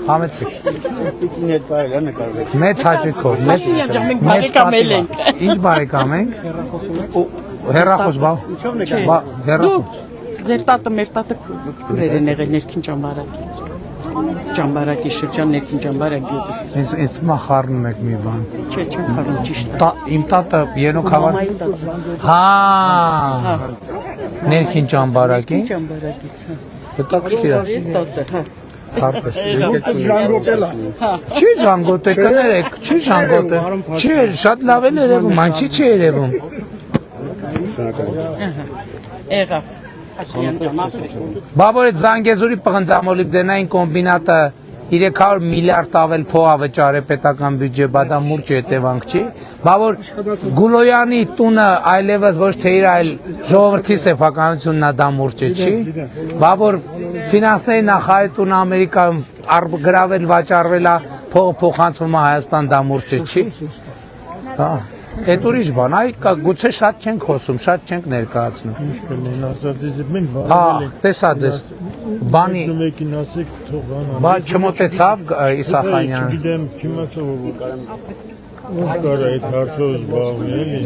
Համեցեք։ Net bayla ne kadar. Մեծ հաճույքով, մեծ բարեկամել ենք։ Ինչ բարեկամ ենք։ Հերախոս բա։ Բա հերախոս։ Ձեր տատը մեր տատը քուրեր են եղել ներքին ճամբարակից։ Ճամբարակի շրջան ներքին ճամբարակից։ Ինձ մախառնում եք մի բան։ Չէ, չեմ խառնում ճիշտ է։ Իմ տատը Ենոք հավան։ Հա։ Ներքին ճամբարակի։ Ճամբարակից, հա։ Հետաքրքիր է։ Տատը, հա։ Հարբես։ Ժանգոտելա։ Չի ժանգոտ է, կներեք, չի ժանգոտ է։ Չի, շատ լավ է երևում, անչի չի երևում։ Եղավ։ Բա որ այդ Զանգեզուրի պղնձամոլիբդենային կոմբինատը 300 միլիարդ ավել փող վճարե պետական բյուջե, բա դա մուրճ հետևանք չի։ Բա որ Գուլոյանի տունը այլևս ոչ թե իր այլ ժողովրդի սեփականությունն է, դա մուրճ չի։ Բա որ ֆինանսների նախարարի տունը Ամերիկայում գրավել վաճառվել է, փողը փոխանցվում է Հայաստան, դա մուրճ չի։ Հա։ Այդ ուրիշ բան, այ գուցե շատ չենք խոսում, շատ չենք ներկայացնում։ Հա, տեսա դες բանի բա չմոտեցավ Իսախանյանը։ Գիտեմ, չիմացա որ կարա այդ հարցով զբաղվի էլի։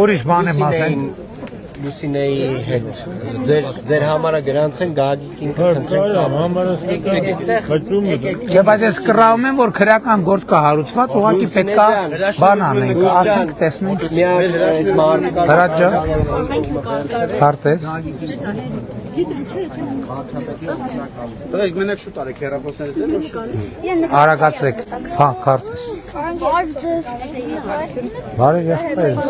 Ուրիշ բան եմ ասել։ Լուսինեի հետ ձեր համարը գրանցեն Գագիկին Խաչում է։ Չէ, բայց ես կռավում եմ, որ քրեական գործ կա հարուցված, ուղղակի պետքա բան անենք, ասենք, տեսնենք։ Հրաչ ջան։ Քարտեզ։ Դեք մենակ շուտ արեք հերապոսներից էլ շուտ։ Արագացրեք։ Հա, քարտեզ։ Բարև եղբայրս։